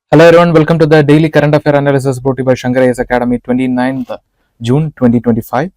Hello everyone, welcome to the Daily Current Affairs Analysis brought to you by Shankar IAS Academy 29th June 2025.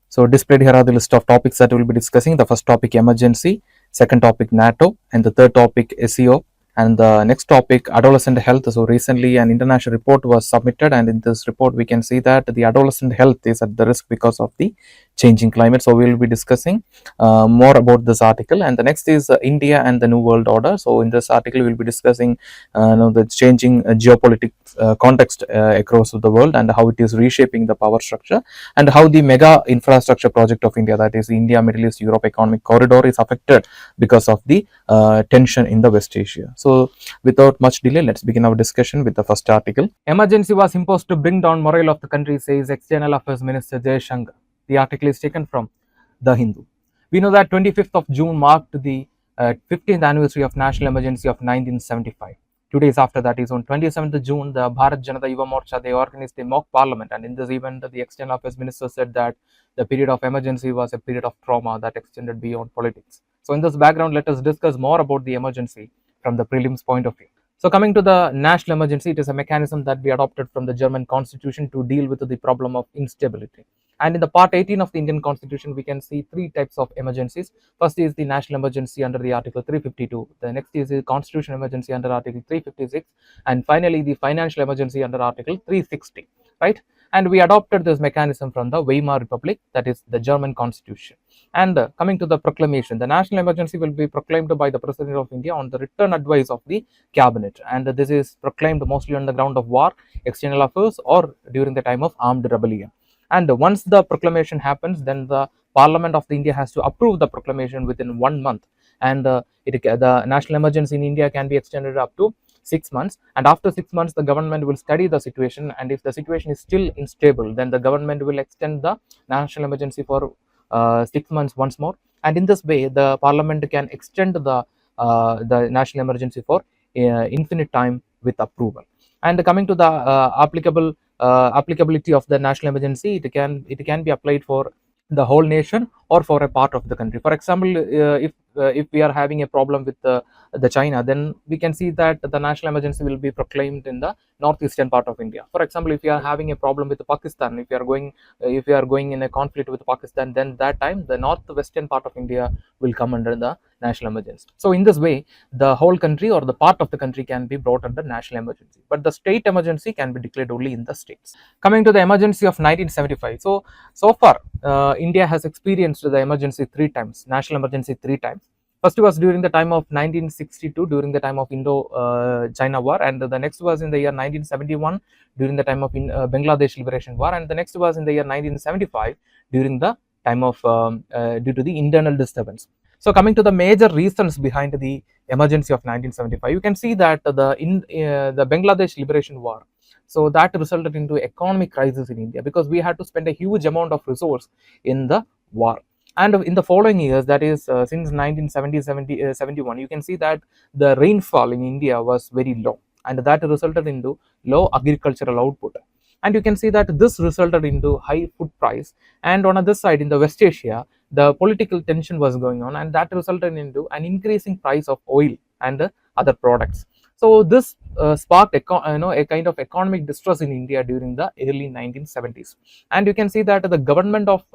So displayed here are the list of topics that we will be discussing. The first topic emergency, second topic NATO, and the third topic SEO, and the next topic adolescent health. So recently an international report was submitted, and in this report we can see that the adolescent health is at the risk because of the changing climate. So we will be discussing more about this article. And the next is India and the New World Order. So in this article we will be discussing the changing geopolitical context across the world and how it is reshaping the power structure, and how the mega infrastructure project of India, that is India Middle East Europe Economic Corridor, is affected because of the tension in the West Asia. So without much delay, let's begin our discussion with the first article. Emergency was imposed to bring down morale of the country, says External Affairs Minister Shankar. The article is taken from The Hindu. We know that 25th of June marked the 15th anniversary of national emergency of 1975. 2 days after that is on 27th June, the Bharat Janata Yuva Morcha, they organized a mock parliament, and in this event, the External Affairs Minister said that the period of emergency was a period of trauma that extended beyond politics. So in this background, let us discuss more about the emergency from the prelims point of view. So coming to the national emergency, it is a mechanism that we adopted from the German constitution to deal with the problem of instability. And in the part 18 of the Indian constitution, we can see three types of emergencies. First is the national emergency under the article 352. The next is the constitutional emergency under article 356. And finally, the financial emergency under article 360, right? And we adopted this mechanism from the Weimar Republic, that is the German constitution. And coming to the proclamation, the national emergency will be proclaimed by the President of India on the written advice of the cabinet. And this is proclaimed mostly on the ground of war, external affairs, or during the time of armed rebellion. And once the proclamation happens, then the Parliament of India has to approve the proclamation within 1 month. And the national emergency in India can be extended up to 6 months. And after 6 months, the government will study the situation. And if the situation is still unstable, then the government will extend the national emergency for 6 months once more. And in this way, the Parliament can extend the national emergency for infinite time with approval. And coming to the applicability of the national emergency, it can be applied for the whole nation or for a part of the country. For example, if we are having a problem with the China, then we can see that the national emergency will be proclaimed in the northeastern part of India. For example, if we are having a problem with Pakistan, if we are going in a conflict with Pakistan, then that time the northwestern part of India will come under the national emergency. So in this way, the whole country or the part of the country can be brought under national emergency, but the state emergency can be declared only in the states. Coming to the emergency of 1975, so far India has experienced the emergency 3 times, national emergency 3 times. First was during the time of 1962, during the time of Indo-China war, and the next was in the year 1971 during the time of Bangladesh Liberation War, and the next was in the year 1975 during the time of due to the internal disturbance. So coming to the major reasons behind the emergency of 1975, you can see that the Bangladesh Liberation War, so that resulted into economic crisis in India because we had to spend a huge amount of resource in the war. And in the following years, that is since 1971, you can see that the rainfall in India was very low, and that resulted into low agricultural output. And you can see that this resulted into high food price. And on other side, in the West Asia, the political tension was going on, and that resulted into an increasing price of oil and other products. So this sparked a kind of economic distress in India during the early 1970s. And you can see that the government of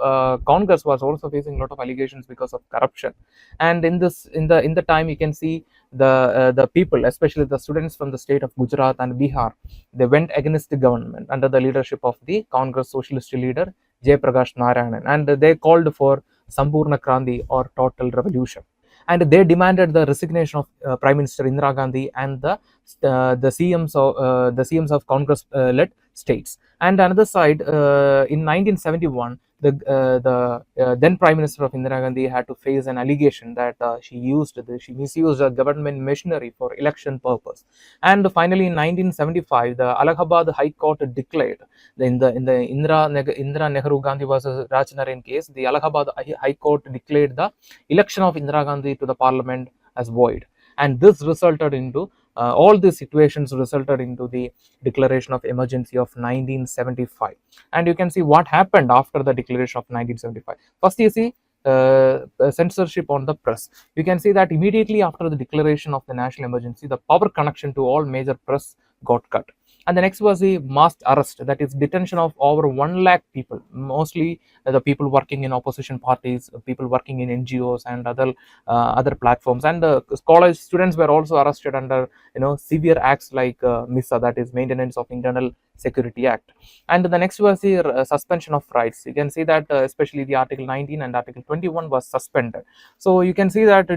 Congress was also facing a lot of allegations because of corruption. And in the time, you can see the people, especially the students from the state of Gujarat and Bihar, they went against the government under the leadership of the Congress socialist leader Jayaprakash Narayanan, and they called for Sampurna Kranti or total revolution. And they demanded the resignation of Prime Minister Indira Gandhi and the CMs of Congress-led states. And another side, in 1971, the then Prime Minister of Indira Gandhi had to face an allegation that she misused a government machinery for election purpose. And finally, in 1975, the Allahabad High Court declared in the Indira Nehru Gandhi versus Rajnarayan case, the Allahabad High Court declared the election of Indira Gandhi to the Parliament as void. And this resulted into all these situations resulted into the declaration of emergency of 1975. And you can see what happened after the declaration of 1975. First, you see censorship on the press. You can see that immediately after the declaration of the national emergency, the power connection to all major press got cut. And the next was the mass arrest, that is detention of over 1 lakh people, mostly the people working in opposition parties, people working in NGOs and other platforms, and the college students were also arrested under severe acts like MISA, that is Maintenance of Internal Security Act. And the next was the suspension of rights. You can see that especially the Article 19 and Article 21 was suspended. So you can see that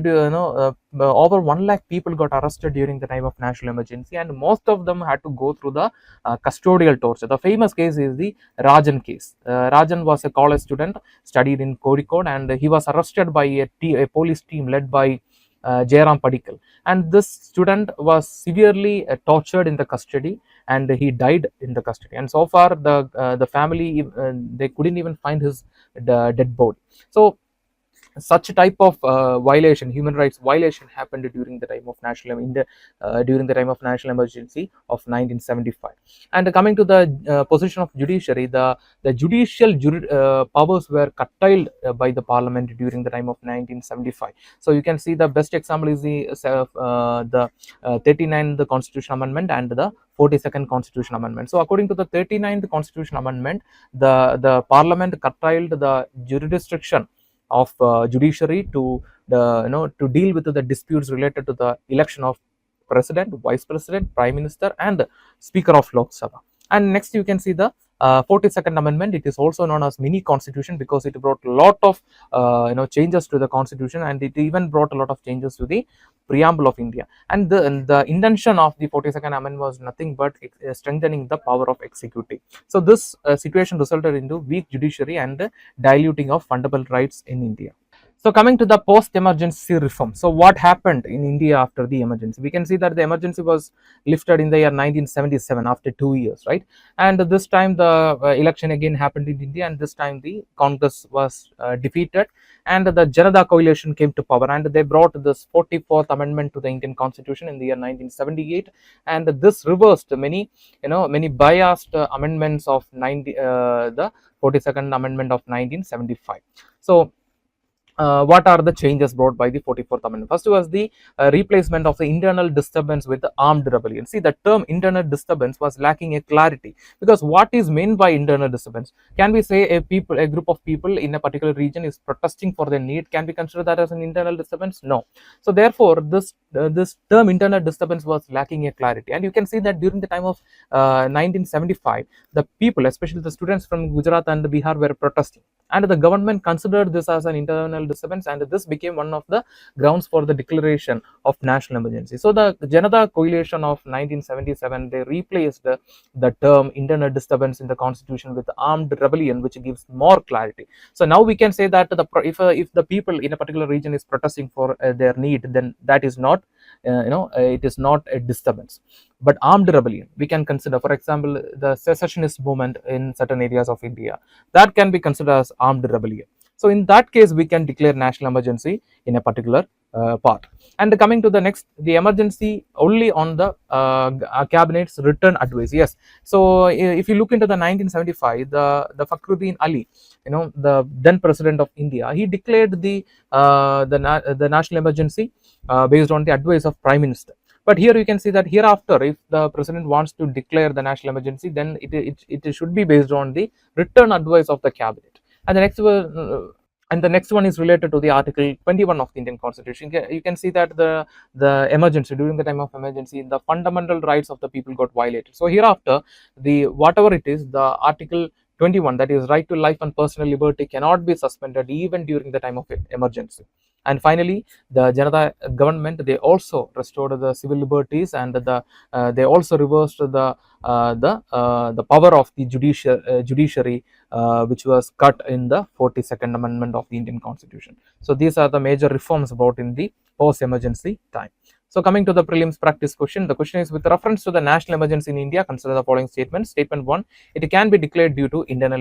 over 1 lakh people got arrested during the time of national emergency, and most of them had to go through the custodial torture. The famous case is the Rajan case. Rajan was a college student, studied in Kozhikode, and he was arrested by a police team led by Jairam Padikal, and this student was severely tortured in the custody, and he died in the custody. And so far, the family they couldn't even find his dead body. So such type of violation, human rights violation, happened during the time of national emergency of 1975. And coming to the position of judiciary, the judicial powers were curtailed by the parliament during the time of 1975. So you can see the best example is the 39th Constitution Amendment and the 42nd Constitution Amendment. So according to the 39th Constitution Amendment, the parliament curtailed the jurisdiction of judiciary to to deal with the disputes related to the election of president, vice president, prime minister, and speaker of Lok Sabha. And next you can see the 42nd Amendment. It is also known as mini constitution because it brought a lot of changes to the constitution, and it even brought a lot of changes to the preamble of India. And the intention of the 42nd Amendment was nothing but strengthening the power of executive. So this situation resulted into weak judiciary and diluting of fundamental rights in India. So coming to the post-emergency reform. So what happened in India after the emergency? We can see that the emergency was lifted in the year 1977 after 2 years, right? And this time the election again happened in India, and this time the Congress was defeated, and the Janata coalition came to power, and they brought this 44th Amendment to the Indian Constitution in the year 1978, and this reversed many biased amendments of the 42nd Amendment of 1975. So what are the changes brought by the 44th Amendment? First was the replacement of the internal disturbance with the armed rebellion. See, the term internal disturbance was lacking a clarity, because what is meant by internal disturbance? Can we say a group of people in a particular region is protesting for their need? Can we consider that as an internal disturbance? No. So therefore, this term internal disturbance was lacking a clarity, and you can see that during the time of 1975, the people, especially the students from Gujarat and Bihar, were protesting, and the government considered this as an internal disturbance, and this became one of the grounds for the declaration of national emergency. So the Janata coalition of 1977, they replaced the term internal disturbance in the constitution with armed rebellion, which gives more clarity. So now we can say that if the people in a particular region is protesting for their need, then that is not it is not a disturbance. But armed rebellion, we can consider, for example, the secessionist movement in certain areas of India, that can be considered as armed rebellion. So in that case, we can declare national emergency in a particular part. And coming to the next, the emergency only on the cabinet's written advice. Yes. So if you look into the 1975, the Fakhruddin Ali, the then president of India, he declared the national emergency based on the advice of prime minister. But here you can see that hereafter, if the president wants to declare the national emergency, then it should be based on the written advice of the cabinet. And the next one is related to the Article 21 of the Indian Constitution. You can see that the emergency, during the time of emergency, the fundamental rights of the people got violated. So hereafter, whatever it is, the Article 21, that is right to life and personal liberty, cannot be suspended even during the time of emergency. And finally, the Janata government, they also restored the civil liberties, and they also reversed the power of the judiciary, which was cut in the 42nd Amendment of the Indian Constitution. So these are the major reforms brought in the post-emergency time. So coming to the prelims practice question, the question is, with reference to the national emergency in India, consider the following statements. Statement 1, it can be declared due to internal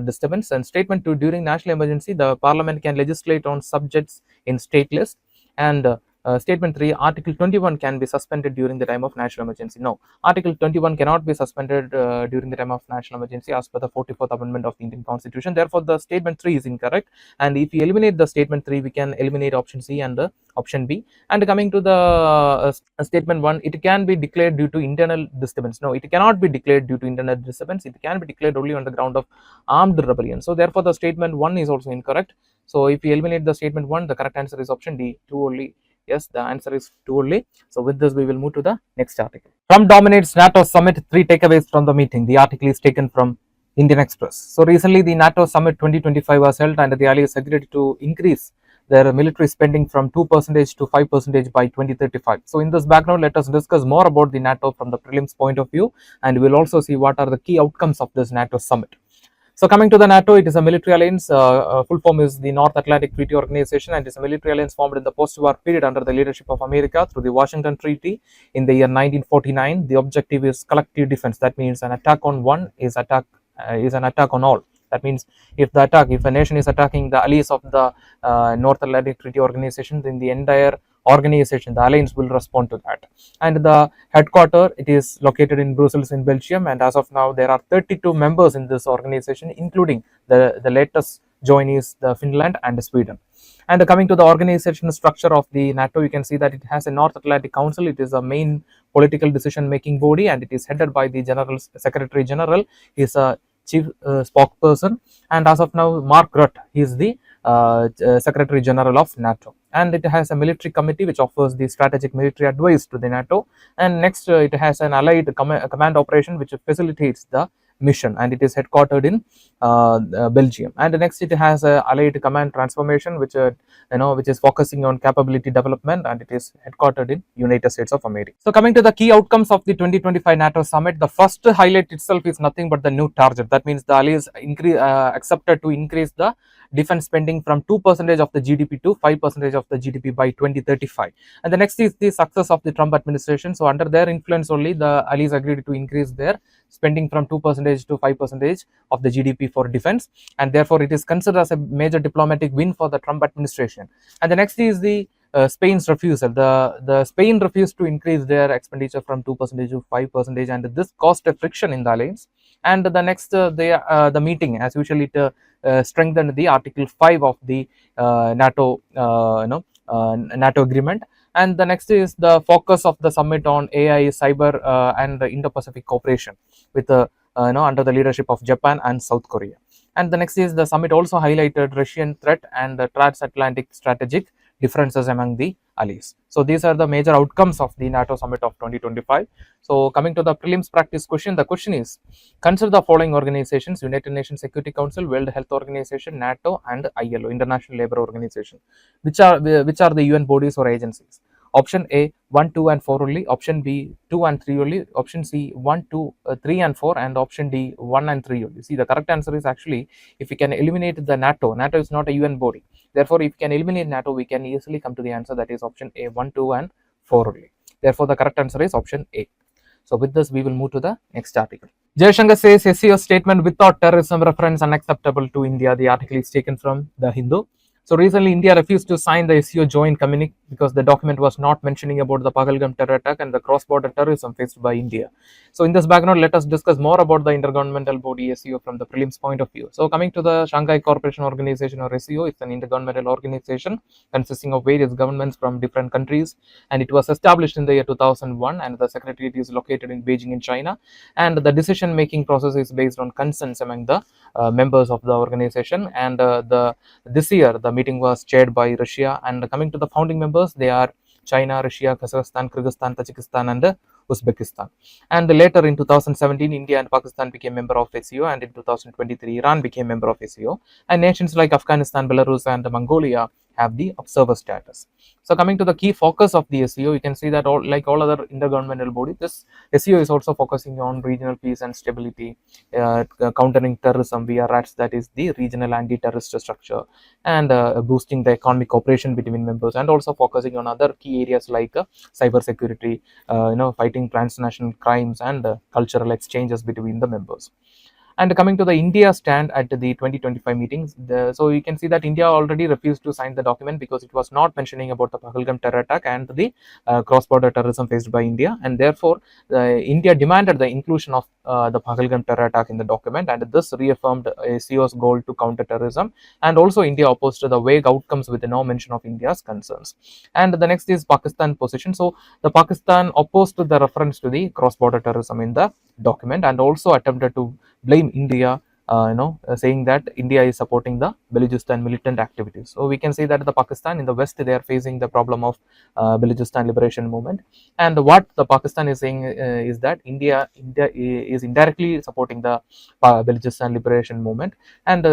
disturbance. And statement 2, during national emergency, the parliament can legislate on subjects in state list, and Statement 3, Article 21 can be suspended during the time of national emergency. No, Article 21 cannot be suspended during the time of national emergency as per the 44th Amendment of the Indian Constitution. Therefore, the statement 3 is incorrect. And if we eliminate the statement 3, we can eliminate option C and option B. And coming to the statement 1, it can be declared due to internal disturbance. No, it cannot be declared due to internal disturbance. It can be declared only on the ground of armed rebellion. So, therefore, the statement 1 is also incorrect. So, if we eliminate the statement 1, the correct answer is option D, 2 only. Yes, the answer is 2 only. So, with this, we will move to the next article. Trump dominates NATO summit, 3 takeaways from the meeting. The article is taken from Indian Express. So, recently the NATO summit 2025 was held and the allies agreed to increase their military spending from 2% to 5% by 2035. So, in this background, let us discuss more about the NATO from the prelims point of view, and we will also see what are the key outcomes of this NATO summit. So, coming to the NATO, it is a military alliance. Full form is the North Atlantic Treaty Organization, and it is a military alliance formed in the post-war period under the leadership of America through the Washington Treaty in the year 1949. The objective is collective defense. That means an attack on one is an attack on all. That means if a nation is attacking the allies of the North Atlantic Treaty Organization, then the entire organization, the alliance, will respond to that. And the headquarter, it is located in Brussels in Belgium, and as of now there are 32 members in this organization, including the latest joinees, the Finland and Sweden. And coming to the organization structure of the NATO, you can see that it has a North Atlantic Council. It is a main political decision making body, and it is headed by the Secretary General. He is a chief spokesperson, and as of now Mark Rutte, he is the Secretary General of NATO. And it has a military committee which offers the strategic military advice to the NATO. And next, it has an allied command operation which facilitates the mission, and it is headquartered in Belgium. And next, it has a allied command transformation which is focusing on capability development, and it is headquartered in United States of America. So, coming to the key outcomes of the 2025 NATO summit, the first highlight itself is nothing but the new target. That means the allies accepted to increase the defense spending from 2% of the GDP to 5% of the GDP by 2035. And the next is the success of the Trump administration. So, under their influence only, the allies agreed to increase their spending from 2% to 5% of the GDP for defense, and therefore it is considered as a major diplomatic win for the Trump administration. And the next is the Spain's refusal. The Spain refused to increase their expenditure from 2% to 5%, and this caused a friction in the alliance. And the next, the meeting, as usually, it strengthened the Article 5 of the NATO NATO agreement. And the next is the focus of the summit on AI, cyber, and the Indo-Pacific cooperation with under the leadership of Japan and South Korea. And the next is the summit also highlighted Russian threat and the transatlantic strategic differences among the allies. So, these are the major outcomes of the NATO summit of 2025. So, coming to the prelims practice question, the question is, consider the following organizations: United Nations Security Council, World Health Organization, NATO, and ILO, International Labour Organization. Which are the UN bodies or agencies? Option A, 1, 2 and 4 only. Option B, 2 and 3 only. Option C, 1, 2, 3 and 4, and option D, 1 and 3 only. See, the correct answer is actually, if we can eliminate the NATO is not a UN body. Therefore, if we can eliminate NATO, we can easily come to the answer, that is option A, 1, 2 and 4 only. Therefore, the correct answer is option A. So, with this, we will move to the next article. Shankar says SCO statement without terrorism reference unacceptable to India. The article is taken from The Hindu. So, recently India refused to sign the SCO joint communique because the document was not mentioning about the Pahalgam terror attack and the cross-border terrorism faced by India. So, in this background, let us discuss more about the intergovernmental body SCO from the prelims point of view. So, coming to the Shanghai Cooperation Organization or SCO, it's an intergovernmental organization consisting of various governments from different countries, and it was established in the year 2001, and the secretariat is located in Beijing in China, and the decision making process is based on consensus among the members of the organization. And this year the meeting was chaired by Russia. And coming to the founding members, they are China, Russia, Kazakhstan, Kyrgyzstan, Tajikistan, and Uzbekistan. And later in 2017, India and Pakistan became member of SCO, and in 2023, Iran became member of SCO. And nations like Afghanistan, Belarus, and Mongolia have the observer status. So, coming to the key focus of the SCO, you can see that like all other intergovernmental bodies, this SCO is also focusing on regional peace and stability, countering terrorism via RATS, that is the regional anti-terrorist structure, and boosting the economic cooperation between members, and also focusing on other key areas like cyber security, fighting transnational crimes, and cultural exchanges between the members. And coming to the India stand at the 2025 meetings, so you can see that India already refused to sign the document because it was not mentioning about the Pahalgam terror attack and the cross-border terrorism faced by India, and therefore India demanded the inclusion of the Pahalgam terror attack in the document, and this reaffirmed CO's goal to counter terrorism. And also India opposed to the vague outcomes with no mention of India's concerns. And the next is Pakistan position. So the Pakistan opposed to the reference to the cross-border terrorism in the document and also attempted to blame India, saying that India is supporting the Balochistan militant activities. So we can say that the Pakistan in the West, they are facing the problem of Balochistan liberation movement, and what the Pakistan is saying is that India is indirectly supporting the Balochistan liberation movement, and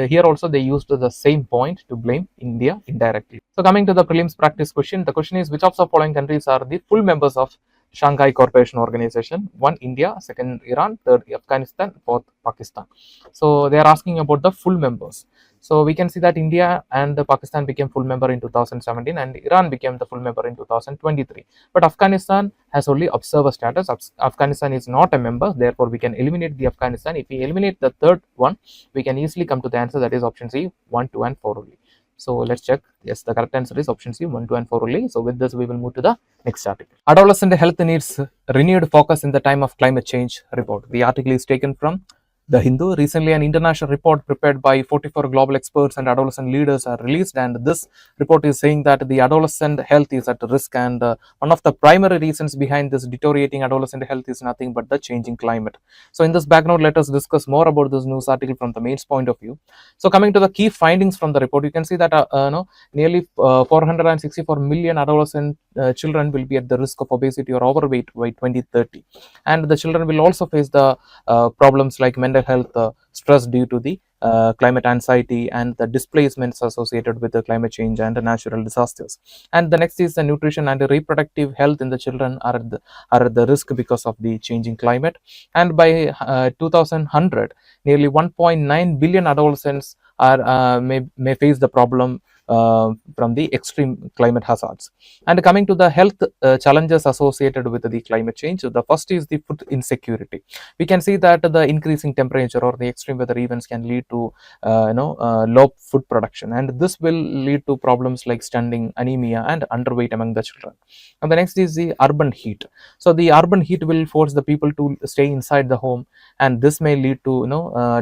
here also they used the same point to blame India indirectly. So coming to the prelims practice question, the question is which of the following countries are the full members of Shanghai Cooperation Organization? 1 India, 2nd Iran, 3rd Afghanistan, 4th Pakistan. So they are asking about the full members. So we can see that India and Pakistan became full member in 2017 and Iran became the full member in 2023. But Afghanistan has only observer status. Afghanistan is not a member, therefore we can eliminate the Afghanistan. If we eliminate the third one, we can easily come to the answer, that is option C, 1, 2 and 4 only. So let's check. Yes, the correct answer is option C, 1, 2 and 4 only. So with this we will move to the next article. Adolescent health needs renewed focus in the time of climate change report. The article is taken from The Hindu. Recently, an international report prepared by 44 global experts and adolescent leaders are released, and this report is saying that the adolescent health is at risk, and one of the primary reasons behind this deteriorating adolescent health is nothing but the changing climate. So in this background, let us discuss more about this news article from the mains point of view. So coming to the key findings from the report, you can see that nearly 464 million adolescent children will be at the risk of obesity or overweight by 2030, and the children will also face the problems like mental health, stress due to the climate anxiety and the displacements associated with the climate change and the natural disasters. And the next is the nutrition and the reproductive health in the children are at the risk because of the changing climate. And by 2100, nearly 1.9 billion adolescents may face the problem from the extreme climate hazards. And coming to the health challenges associated with the climate change, the first is the food insecurity. We can see that the increasing temperature or the extreme weather events can lead to low food production, and this will lead to problems like stunting, anemia and underweight among the children. And the next is the urban heat. So the urban heat will force the people to stay inside the home, and this may lead to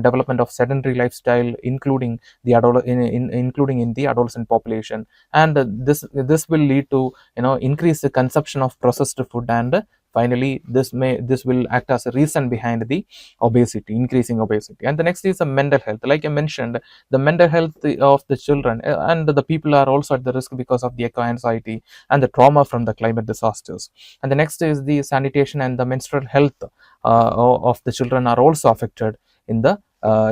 development of sedentary lifestyle, including in the adolescent population, and this will lead to increase the consumption of processed food, and finally this will act as a reason behind the increasing obesity. And the next is the mental health. Like I mentioned, the mental health of the children and the people are also at the risk because of the eco anxiety and the trauma from the climate disasters. And the next is the sanitation and the menstrual health of the children are also affected in the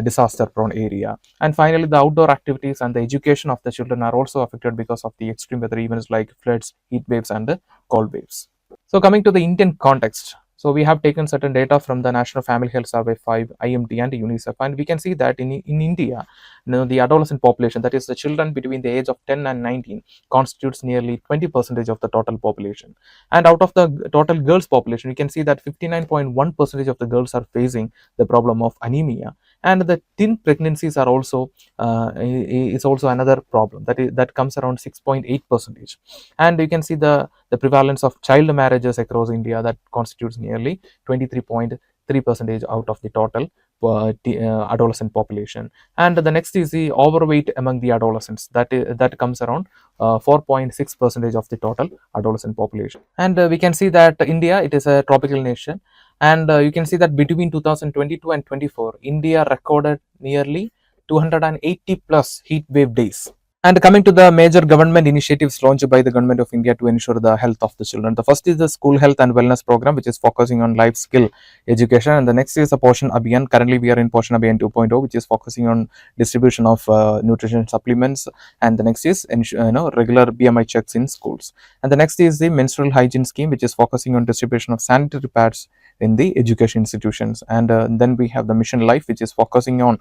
disaster prone area. And finally, the outdoor activities and the education of the children are also affected because of the extreme weather events like floods, heat waves and cold waves. So coming to the Indian context, so we have taken certain data from the National Family Health Survey 5, IMD and UNICEF, and we can see that in India, the adolescent population, that is the children between the age of 10 and 19, constitutes nearly 20% of the total population. And out of the total girls population, we can see that 59.1% of the girls are facing the problem of anemia, and the teen pregnancies are also is also another problem that comes around 6.8%. And you can see the prevalence of child marriages across India, that constitutes nearly 23.3% out of the total adolescent population. And the next is the overweight among the adolescents, that comes around 4.6% of the total adolescent population. And we can see that India, it is a tropical nation, and you can see that between 2022 and 24, India recorded nearly 280 plus heat wave days. And coming to the major government initiatives launched by the government of India to ensure the health of the children. The first is the school health and wellness program, which is focusing on life skill education. And the next is the Poshan Abhiyan. Currently, we are in Poshan Abhiyan 2.0, which is focusing on distribution of nutrition supplements. And the next is regular BMI checks in schools. And the next is the menstrual hygiene scheme, which is focusing on distribution of sanitary pads in the education institutions. And then we have the Mission Life, which is focusing on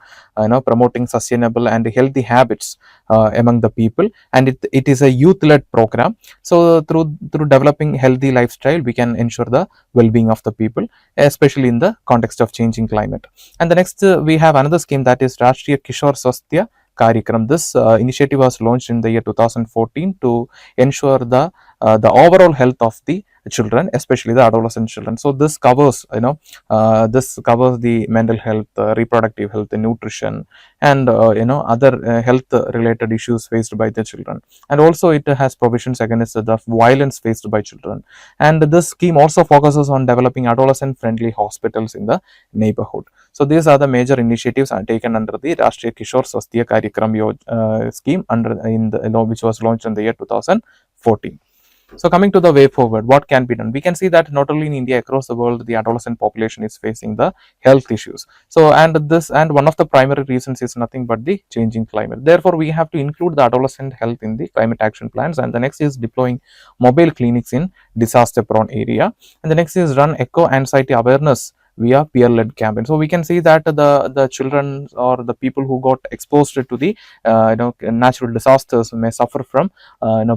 promoting sustainable and healthy habits among among the people, and it is a youth-led program. So through developing healthy lifestyle, we can ensure the well-being of the people, especially in the context of changing climate. And the next, we have another scheme, that is Rashtriya Kishore Swasthya Karyakram. This initiative was launched in the year 2014 to ensure the overall health of the children, especially the adolescent children. So this covers, this covers the mental health, reproductive health, nutrition, and other health related issues faced by the children. And also it has provisions against the violence faced by children. And this scheme also focuses on developing adolescent friendly hospitals in the neighborhood. So these are the major initiatives taken under the Rashtriya Kishore Swasthya Karyakram scheme which was launched in the year 2014. So coming to the way forward, what can be done? We can see that not only in India, across the world, the adolescent population is facing the health issues. So and one of the primary reasons is nothing but the changing climate. Therefore, we have to include the adolescent health in the climate action plans. And the next is deploying mobile clinics in disaster prone area. And the next is run eco anxiety awareness via peer-led campaign. So we can see that the children or the people who got exposed to the natural disasters may suffer from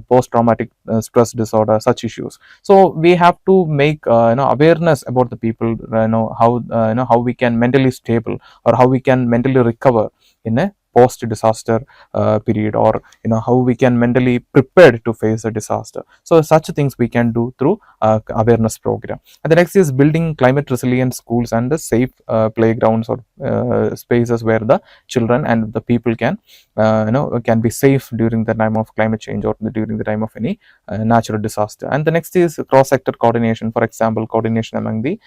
post-traumatic stress disorder, such issues. So we have to make awareness about the people, how we can mentally stable or how we can mentally recover in a post disaster period, or how we can mentally prepared to face a disaster. So such things we can do through awareness program. And the next is building climate resilient schools and the safe playgrounds or spaces where the children and the people can can be safe during the time of climate change or during the time of any natural disaster. And the next is cross sector coordination, for example coordination among the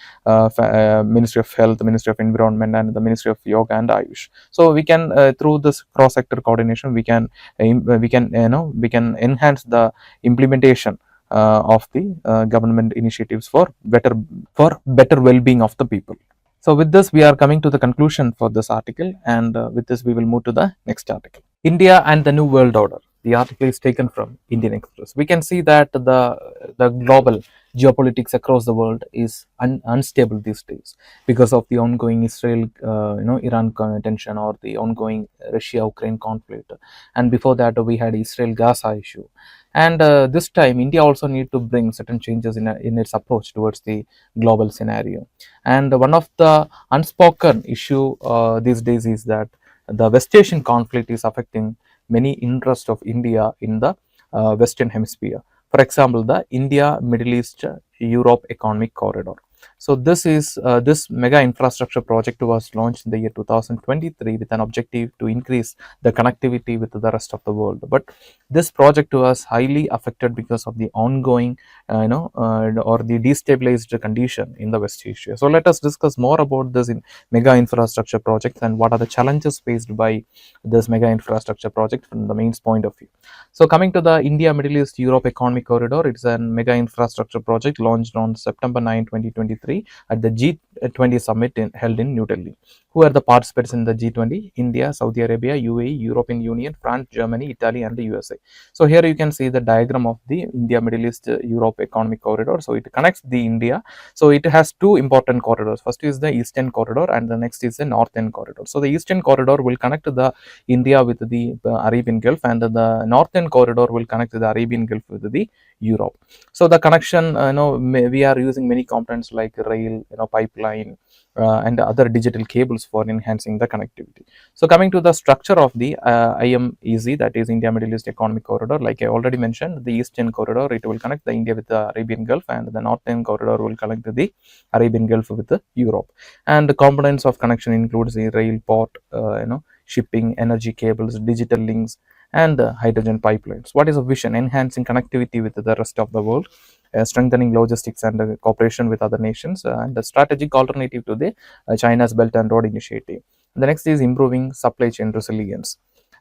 Ministry of Health, Ministry of Environment, and the Ministry of Yoga and Ayush. So we can through this cross sector coordination we can enhance the implementation of the government initiatives for better well-being of the people. So with this, we are coming to the conclusion for this article, and with this we will move to the next article. India and the New World Order. The article is taken from Indian Express. We can see that the global geopolitics across the world is unstable these days because of the ongoing Israel Iran tension, or the ongoing Russia Ukraine conflict, and before that we had Israel Gaza issue. And this time India also need to bring certain changes in its approach towards the global scenario. And one of the unspoken issue these days is that the West Asian conflict is affecting many interests of India in the Western Hemisphere. For example, the India, Middle East, Europe Economic Corridor. So this mega infrastructure project was launched in the year 2023 with an objective to increase the connectivity with the rest of the world. But this project was highly affected because of the ongoing, or the destabilized condition in the West Asia. So let us discuss more about this in mega infrastructure project and what are the challenges faced by this mega infrastructure project from the main point of view. So coming to the India, Middle East, Europe Economic Corridor, it's a mega infrastructure project launched on September 9, 2023 at the G20 summit held in New Delhi. Who are the participants in the G20? India, Saudi Arabia, UAE, European Union, France, Germany, Italy, and the USA. So here you can see the diagram of the India, Middle East, Europe Economic Corridor. So it connects the India. So it has two important corridors. First is the Eastern Corridor, and the next is the Northern Corridor. So the Eastern Corridor will connect the India with the Arabian Gulf, and the Northern Corridor will connect the Arabian Gulf with the Europe. So the connection, we are using many components like rail, pipeline, and other digital cables for enhancing the connectivity. So coming to the structure of the IMEC, that is India Middle East Economic Corridor, like I already mentioned, the Eastern Corridor, it will connect the India with the Arabian Gulf, and the Northern Corridor will connect the Arabian Gulf with the Europe. And the components of connection includes the rail, port, shipping, energy cables, digital links, and hydrogen pipelines. What is a vision? Enhancing connectivity with the rest of the world, strengthening logistics and cooperation with other nations, and the strategic alternative to the China's Belt and Road Initiative. The next is improving supply chain resilience.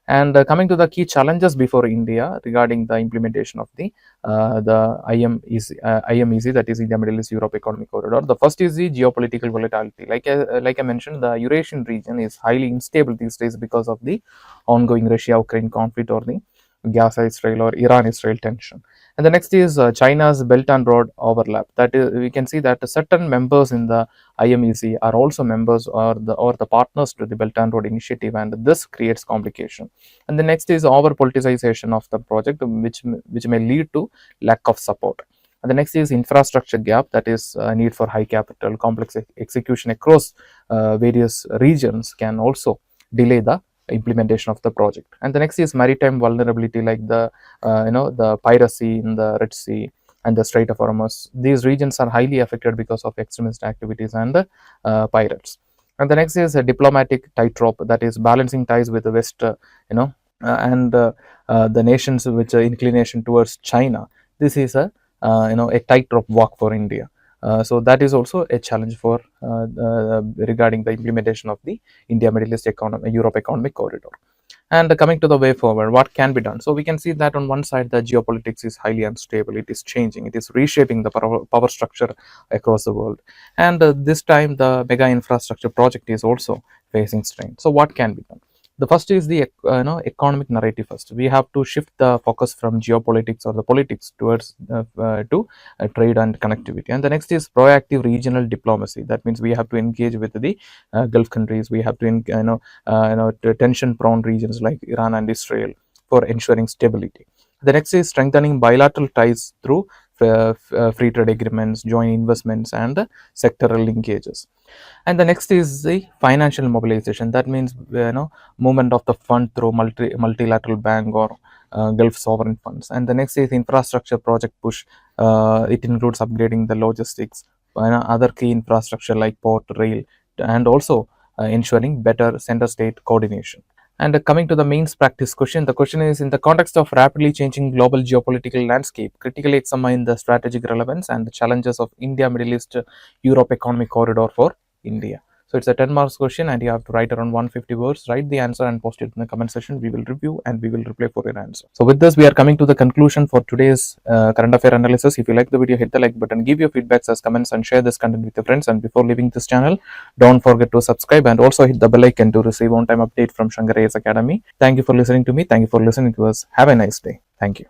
And coming to the key challenges before India regarding the implementation of the IMEC, that is India Middle East Europe Economic Corridor. The first is the geopolitical volatility. Like I mentioned, the Eurasian region is highly unstable these days because of the ongoing Russia-Ukraine conflict, or the Gaza-Israel or Iran-Israel tension. And the next is China's Belt and Road overlap. That is, we can see that certain members in the IMEC are also members or the partners to the Belt and Road Initiative, and this creates complication. And the next is over politicization of the project, which may lead to lack of support. And the next is infrastructure gap, that is need for high capital, complex execution across various regions can also delay the implementation of the project. And the next is maritime vulnerability, like the piracy in the Red Sea and the Strait of Hormuz. These regions are highly affected because of extremist activities and the pirates. And the next is a diplomatic tightrope, that is balancing ties with the West, and the nations which are inclination towards China. This is a tightrope walk for India. So that is also a challenge for regarding the implementation of the India Middle East Europe economic corridor. And coming to the way forward, what can be done? So we can see that on one side, the geopolitics is highly unstable. It is changing. It is reshaping the power structure across the world. And this time, the mega infrastructure project is also facing strain. So what can be done? The first is the economic narrative. First, we have to shift the focus from geopolitics or the politics towards to trade and connectivity. And the next is proactive regional diplomacy. That means we have to engage with the Gulf countries. We have to tension-prone regions like Iran and Israel for ensuring stability. The next is strengthening bilateral ties through free trade agreements, joint investments, and sectoral linkages. And the next is the financial mobilization. That means movement of the fund through multilateral bank or Gulf sovereign funds. And the next is infrastructure project push. It includes upgrading the logistics, other key infrastructure like port, rail, and also ensuring better center-state coordination. And coming to the mains practice question, the question is, in the context of rapidly changing global geopolitical landscape, critically examine the strategic relevance and the challenges of India Middle East Europe economic corridor for India. So it's a 10 marks question and you have to write around 150 words. Write the answer and post it in the comment section. We will review and we will reply for your answer. So with this, we are coming to the conclusion for today's current affair analysis. If you like the video, hit the like button, give your feedbacks as comments, and share this content with your friends. And before leaving this channel, don't forget to subscribe and also hit the bell icon to receive on-time update from Shankar IAS Academy. Thank you for listening to me. Thank you for listening to us. Have a nice day. Thank you.